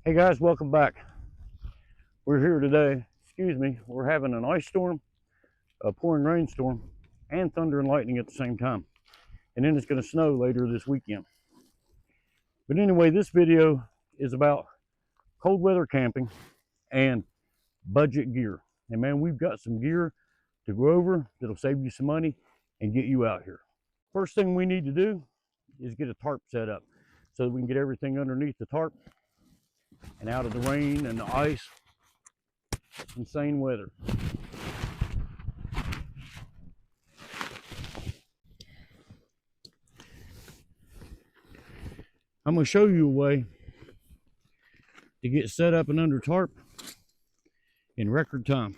Hey guys, welcome back. We're here today. We're having an ice storm, a pouring rainstorm, and thunder and lightning at the same time. And then it's going to snow later this weekend. But anyway, this video is about cold weather camping and budget gear. And man, we've got some gear to go over that'll save you some money and get you out here. First thing we need to do is get a tarp set up so that we can get everything underneath the tarp and out of the rain and the ice. Insane weather. I'm going to show you a way to get set up and under tarp in record time.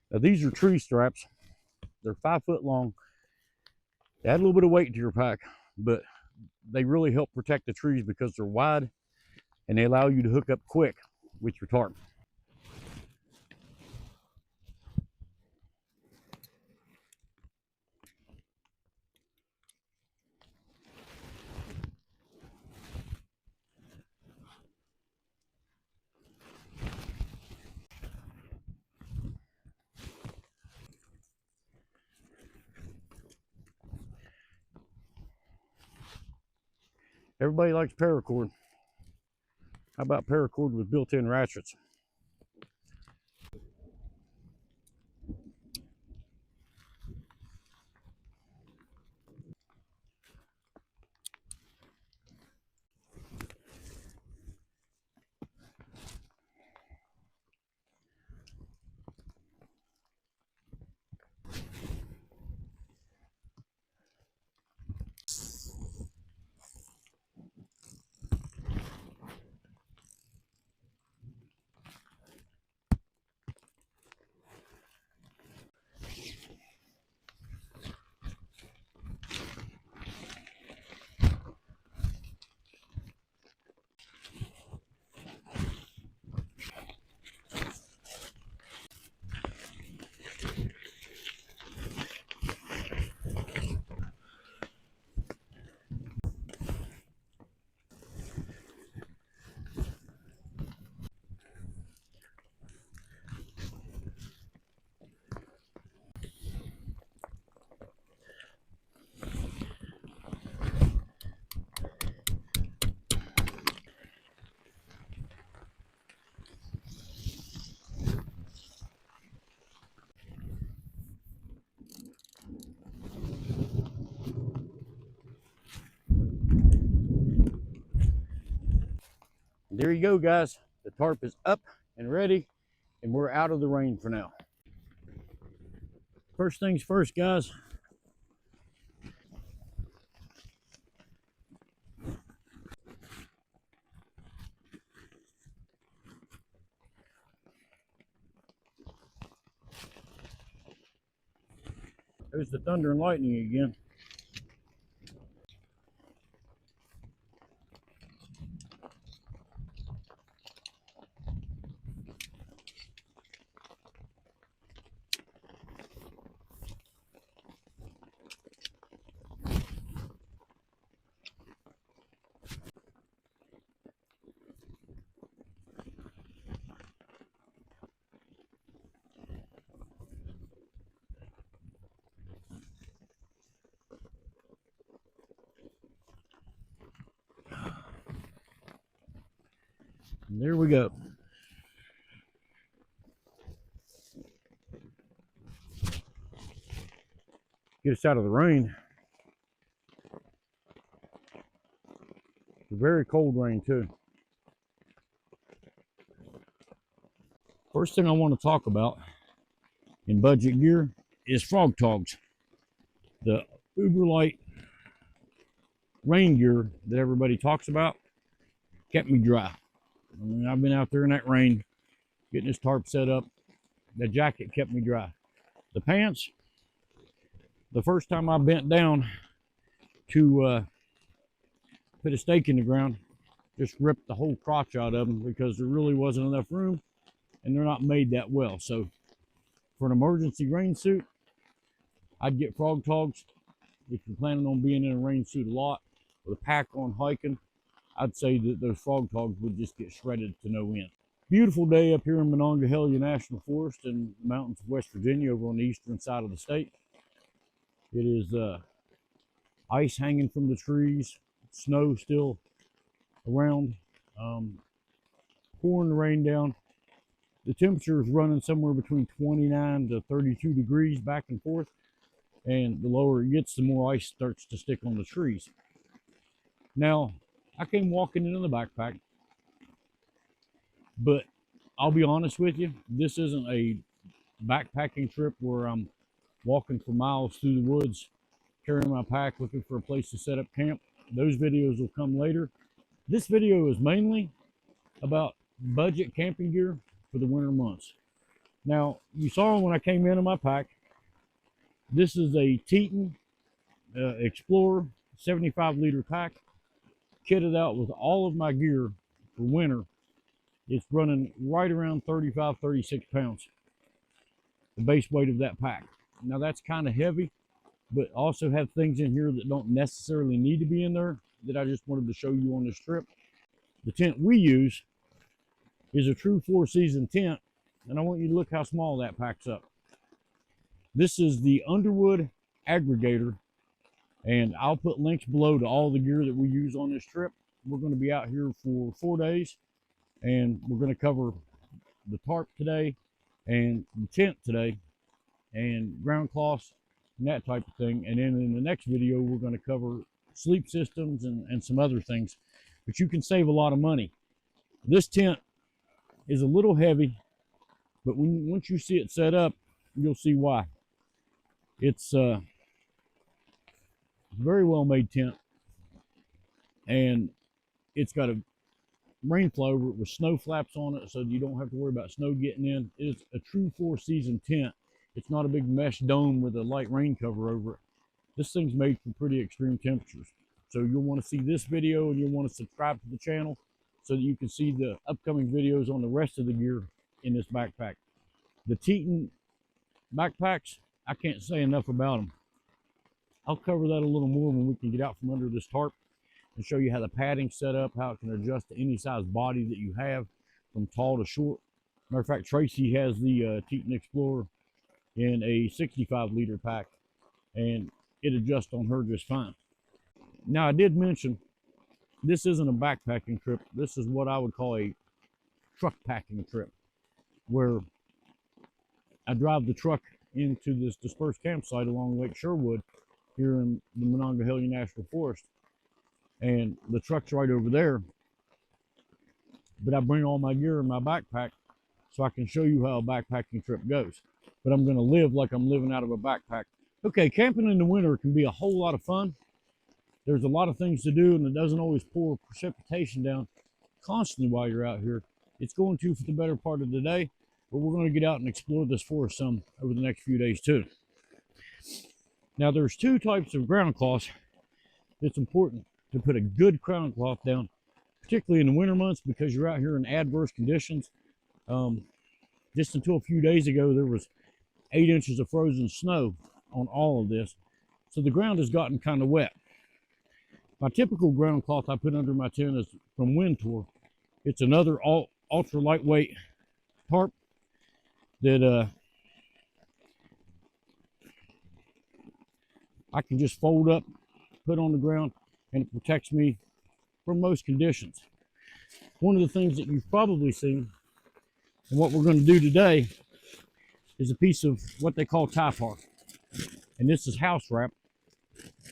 Now these are tree straps. They're 5 foot long. They add a little bit of weight to your pack, but they really help protect the trees because they're wide and they allow you to hook up quick with your tarp. Everybody likes paracord. How about paracord with built-in ratchets? There you go, guys. The tarp is up and ready, and we're out of the rain for now. First things first, guys. There's the thunder and lightning again. And there we go. Get us out of the rain. It's a very cold rain too. First thing I want to talk about in budget gear is frog togs. The uber light rain gear that everybody talks about kept me dry. I mean, I've been out there in that rain getting this tarp set up. The jacket kept me dry. The pants, the first time I bent down to put a stake in the ground, just ripped the whole crotch out of them because there really wasn't enough room and they're not made that well. So for an emergency rain suit, I'd get frog togs. If you're planning on being in a rain suit a lot with a pack on hiking, I'd say that those frog togs would just get shredded to no end. Beautiful day up here in Monongahela National Forest in the mountains of West Virginia over on the eastern side of the state. It is ice hanging from the trees, snow still around, pouring the rain down. The temperature is running somewhere between 29 to 32 degrees back and forth, and the lower it gets, the more ice starts to stick on the trees. Now, I came walking into the backpack, but I'll be honest with you, this isn't a backpacking trip where I'm walking for miles through the woods, carrying my pack, looking for a place to set up camp. Those videos will come later. This video is mainly about budget camping gear for the winter months. Now, you saw when I came into my pack, this is a Teton Explorer 75-liter pack, kitted out with all of my gear for winter. It's running right around 35, 36 pounds, the base weight of that pack. Now that's kind of heavy, but also have things in here that don't necessarily need to be in there that I just wanted to show you on this trip. The tent we use is a true 4-season tent, and I want you to look how small that packs up. This is the Underwood Aggregator, and I'll put links below to all the gear that we use on this trip. We're going to be out here for 4 days, and we're going to cover the tarp today and the tent today and ground cloths and that type of thing. And then in the next video, we're going to cover sleep systems and some other things, but you can save a lot of money. This tent is a little heavy, but once you see it set up, you'll see why. It's a very well made tent, and it's got a rain fly over it with snow flaps on it, so you don't have to worry about snow getting in. It's a true 4-season tent. It's not a big mesh dome with a light rain cover over it. This thing's made for pretty extreme temperatures. So you'll want to see this video, and you'll want to subscribe to the channel so that you can see the upcoming videos on the rest of the gear in this backpack. The Teton backpacks, I can't say enough about them. I'll cover that a little more when we can get out from under this tarp and show you how the padding's set up, how it can adjust to any size body that you have, from tall to short. Matter of fact, Tracy has the Teton Explorer in a 65-liter pack, and it adjusts on her just fine. Now, I did mention this isn't a backpacking trip. This is what I would call a truck packing trip, where I drive the truck into this dispersed campsite along Lake Sherwood here in the Monongahela National Forest, and the truck's right over there, but I bring all my gear in my backpack so I can show you how a backpacking trip goes. But I'm going to live like I'm living out of a backpack. Okay, camping in the winter can be a whole lot of fun. There's a lot of things to do, and it doesn't always pour precipitation down constantly while you're out here. It's going to for the better part of the day, but we're going to get out and explore this forest some over the next few days too. Now, there's 2 types of ground cloths. It's important to put a good ground cloth down, particularly in the winter months, because you're out here in adverse conditions. Just until a few days ago, there was 8 inches of frozen snow on all of this, so the ground has gotten kind of wet. My typical ground cloth I put under my tent is from Wind Tour. It's another ultra lightweight tarp that I can just fold up, put on the ground, and it protects me from most conditions. One of the things that you've probably seen, and what we're going to do today, is a piece of what they call tie par. And this is house wrap,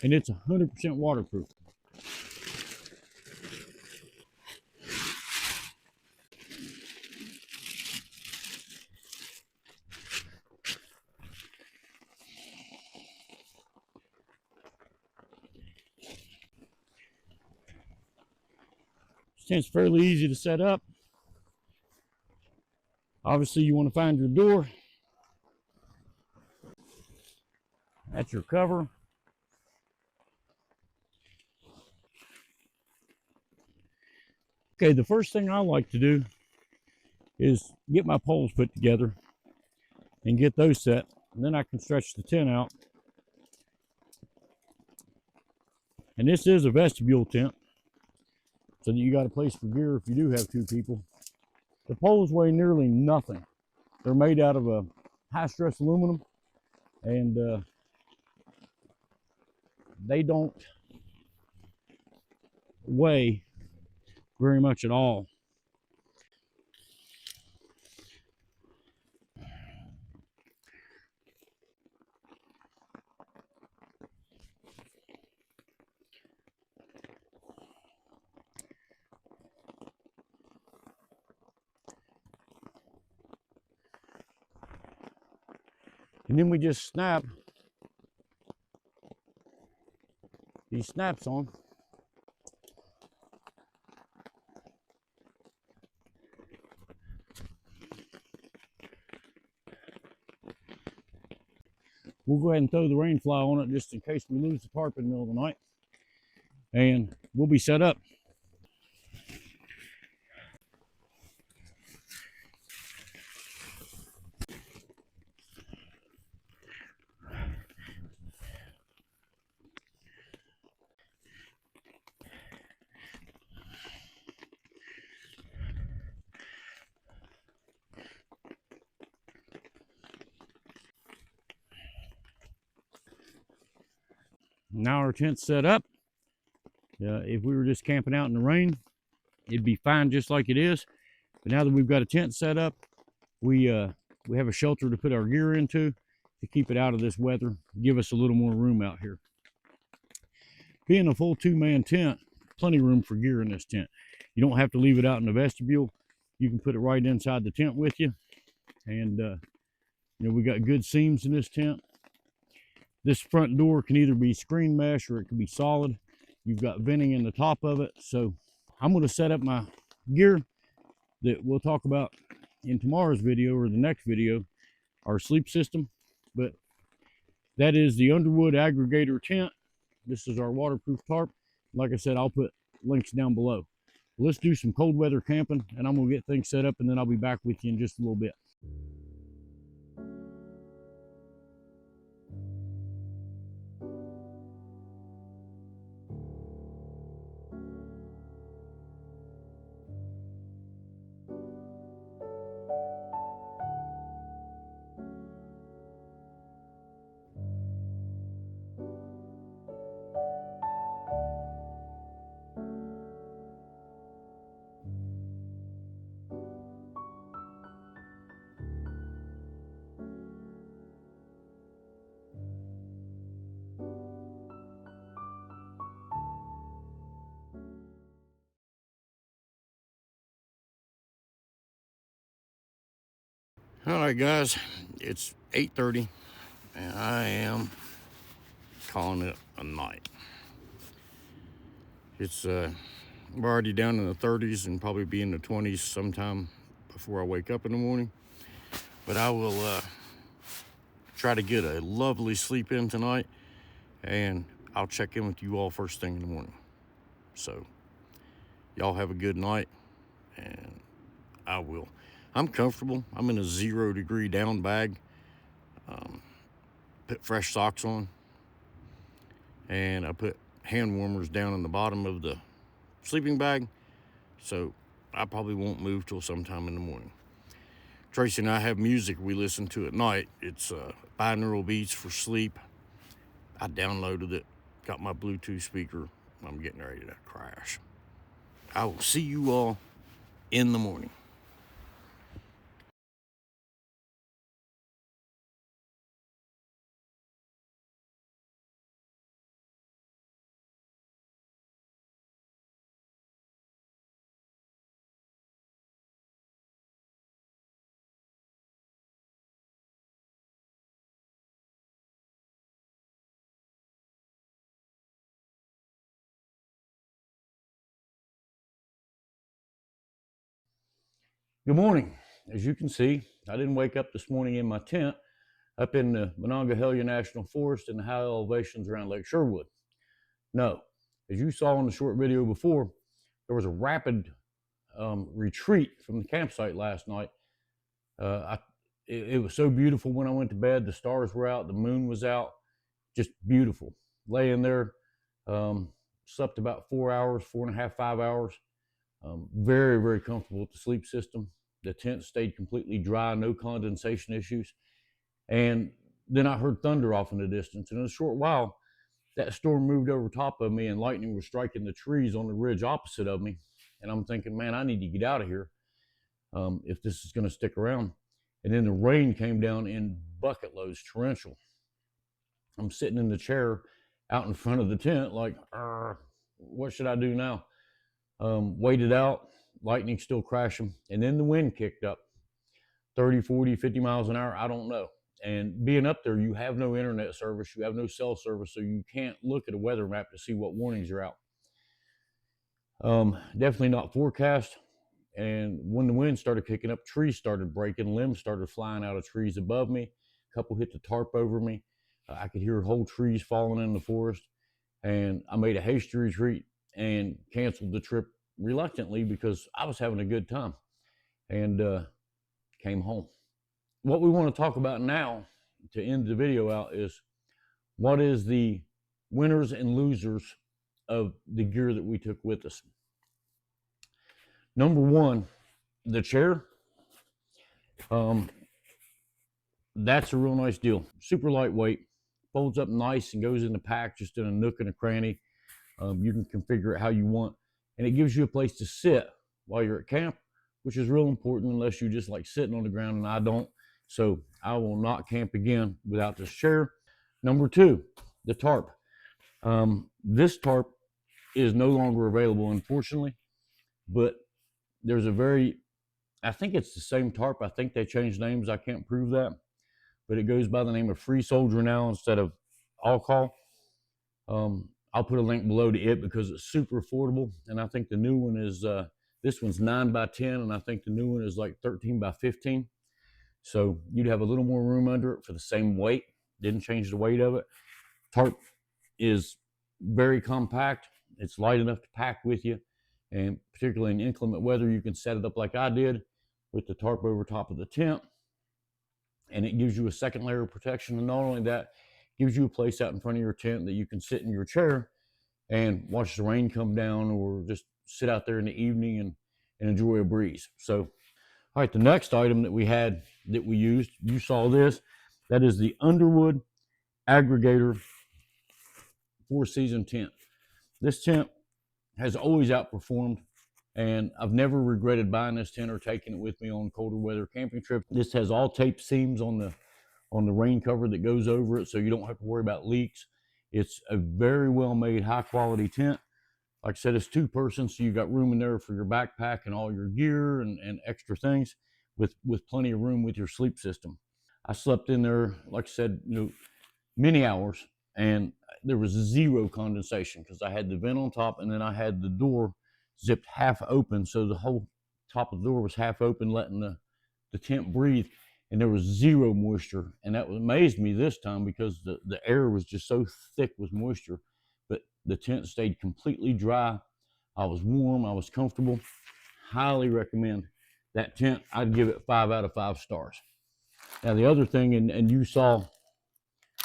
and it's 100% waterproof. This tent's fairly easy to set up. Obviously, you want to find your door. That's your cover. Okay, the first thing I like to do is get my poles put together and get those set. And then I can stretch the tent out And this is a vestibule tent, so that you got a place for gear if you do have 2 people. The poles weigh nearly nothing. They're made out of a high-stress aluminum, and they don't weigh very much at all. And then we just snap these snaps on. We'll go ahead and throw the rain fly on it just in case we lose the tarp in the middle of the night. And we'll be set up. Now our tent's set up. If we were just camping out in the rain, it'd be fine just like it is. But now that we've got a tent set up, we have a shelter to put our gear into to keep it out of this weather, give us a little more room out here. Being a full 2-man tent, plenty of room for gear in this tent. You don't have to leave it out in the vestibule. You can put it right inside the tent with you. And you know, we got good seams in this tent. This front door can either be screen mesh or it can be solid. You've got venting in the top of it. So I'm going to set up my gear that we'll talk about in tomorrow's video or the next video, our sleep system. But that is the Underwood Aggregator tent. This is our waterproof tarp. Like I said, I'll put links down below. Let's do some cold weather camping, and I'm going to get things set up, and then I'll be back with you in just a little bit. All right, guys, it's 8:30, and I am calling it a night. It's we're already down in the 30s and probably be in the 20s sometime before I wake up in the morning. But I will try to get a lovely sleep in tonight, and I'll check in with you all first thing in the morning. So y'all have a good night, and I will. I'm comfortable. I'm in a 0-degree down bag. Put fresh socks on, and I put hand warmers down in the bottom of the sleeping bag, so I probably won't move till sometime in the morning. Tracy and I have music we listen to at night. It's binaural beats for sleep. I downloaded it, got my Bluetooth speaker. I'm getting ready to crash. I will see you all in the morning. Good morning. As you can see, I didn't wake up this morning in my tent up in the Monongahela National Forest in the high elevations around Lake Sherwood. No, as you saw in the short video before, there was a rapid retreat from the campsite last night. It was so beautiful when I went to bed. The stars were out, the moon was out, just beautiful. Laying there, Slept about 4 hours, 4.5, 5 hours. Very, very comfortable with the sleep system. The tent stayed completely dry, no condensation issues. And then I heard thunder off in the distance. And in a short while, that storm moved over top of me and lightning was striking the trees on the ridge opposite of me. And I'm thinking, man, I need to get out of here if this is going to stick around. And then the rain came down in bucket loads, torrential. I'm sitting in the chair out in front of the tent like, what should I do now? Waited out, lightning still crashing. And then the wind kicked up 30, 40, 50 miles an hour. I don't know. And being up there, you have no internet service, you have no cell service, so you can't look at a weather map to see what warnings are out. Definitely not forecast. And when the wind started kicking up, trees started breaking, limbs started flying out of trees above me. A couple hit the tarp over me. I could hear whole trees falling in the forest. And I made a hasty retreat and canceled the trip reluctantly because I was having a good time, and came home. What we want to talk about now to end the video out is what is the winners and losers of the gear that we took with us. Number one, the chair. That's a real nice deal. Super lightweight, folds up nice and goes in the pack just in a nook and a cranny. You can configure it how you want, and it gives you a place to sit while you're at camp, which is real important unless you just like sitting on the ground, and I don't. So I will not camp again without this chair. Number two, the tarp. This tarp is no longer available, unfortunately, but there's a very, I think it's the same tarp. I think they changed names. I can't prove that, but it goes by the name of Free Soldier now instead of All Call. I'll put a link below to it because it's super affordable, and I think the new one is, this one's 9 by 10, and I think the new one is like 13 by 15. So you'd have a little more room under it for the same weight. Didn't change the weight of it. Tarp is very compact. It's light enough to pack with you, and particularly in inclement weather, you can set it up like I did with the tarp over top of the tent, and it gives you a second layer of protection. And not only that, it gives you a place out in front of your tent that you can sit in your chair and watch the rain come down, or just sit out there in the evening and enjoy a breeze. So, all right, the next item that we had that we used, you saw this, that is the Underwood Aggregator 4-season tent. This tent has always outperformed, and I've never regretted buying this tent or taking it with me on colder weather camping trips. This has all tape seams on the rain cover that goes over it, so you don't have to worry about leaks. It's a very well made, high quality tent. Like I said, it's 2-person, so you got room in there for your backpack and all your gear and extra things, with plenty of room with your sleep system. I slept in there, like I said, many hours, and there was zero condensation because I had the vent on top, and then I had the door zipped half open, so the whole top of the door was half open, letting the tent breathe, and there was zero moisture. And that amazed me this time because the air was just so thick with moisture, but the tent stayed completely dry. I was warm, I was comfortable. Highly recommend that tent. I'd give it 5 out of 5 stars. Now the other thing, and you saw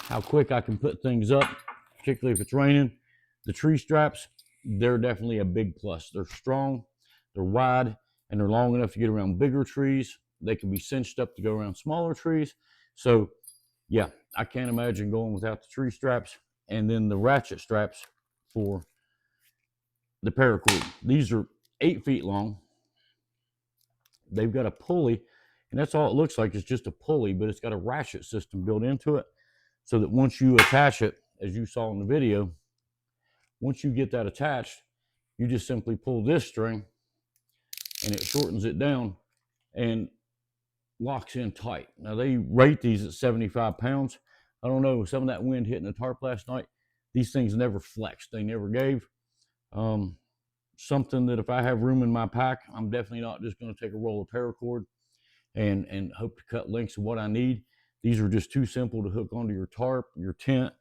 how quick I can put things up, particularly if it's raining, the tree straps, they're definitely a big plus. They're strong, they're wide, and they're long enough to get around bigger trees. They can be cinched up to go around smaller trees. So yeah, I can't imagine going without the tree straps. And then the ratchet straps for the paracord. These are 8 feet long. They've got a pulley, and that's all it looks like. It's just a pulley, but it's got a ratchet system built into it, so that once you attach it, as you saw in the video, once you get that attached, you just simply pull this string and it shortens it down and locks in tight. Now they rate these at 75 pounds. I don't know, some of that wind hitting the tarp last night, these things never flexed. They never gave. Something that if I have room in my pack, I'm definitely not just going to take a roll of paracord and hope to cut lengths of what I need. These are just too simple to hook onto your tarp, your tent.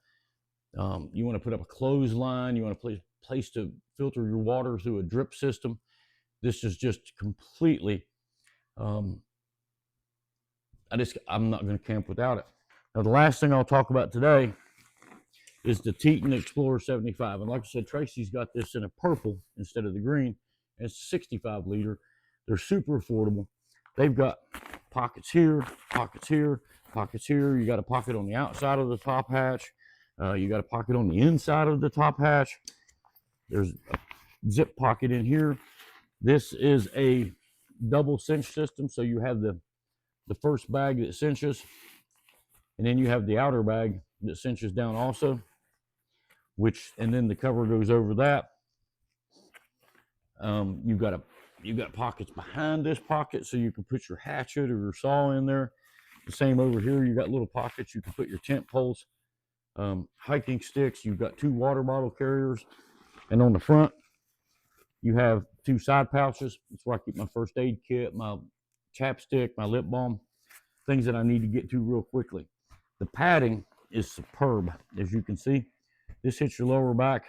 You want to put up a clothesline. You want a place to filter your water through a drip system. This is just completely, I'm not going to camp without it. Now, the last thing I'll talk about today is the Teton Explorer 75. And like I said, Tracy's got this in a purple instead of the green. And it's a 65 liter. They're super affordable. They've got pockets here, pockets here, pockets here. You got a pocket on the outside of the top hatch. You got a pocket on the inside of the top hatch. There's a zip pocket in here. This is a double cinch system. So you have the first bag that cinches, and then you have the outer bag that cinches down also, and then the cover goes over that. You've got pockets behind this pocket, so you can put your hatchet or your saw in there. The same over here, you got little pockets you can put your tent poles, hiking sticks. You've got 2 water bottle carriers, and on the front you have 2 side pouches. That's where I keep my first aid kit, my chapstick, my lip balm, things that I need to get to real quickly. The padding is superb, as you can see. This hits your lower back,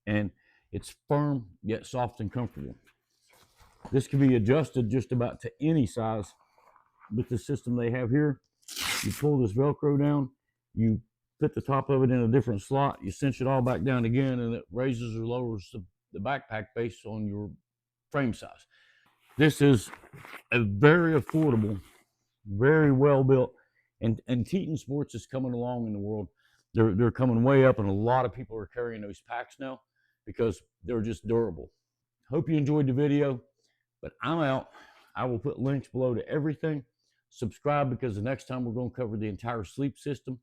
and it's firm yet soft and comfortable. This can be adjusted just about to any size with the system they have here. You pull this Velcro down, you put the top of it in a different slot, you cinch it all back down again, and it raises or lowers the backpack based on your frame size. This is a very affordable, very well built, and Teton Sports is coming along in the world. They're coming way up, and a lot of people are carrying those packs now because they're just durable. Hope you enjoyed the video, but I'm out. I will put links below to everything. Subscribe, because the next time we're going to cover the entire sleep system.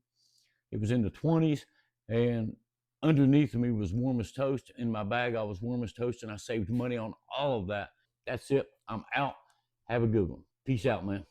It was in the 20s, and underneath of me was warm as toast. In my bag, I was warm as toast, and I saved money on all of that. That's it. I'm out. Have a good one. Peace out, man.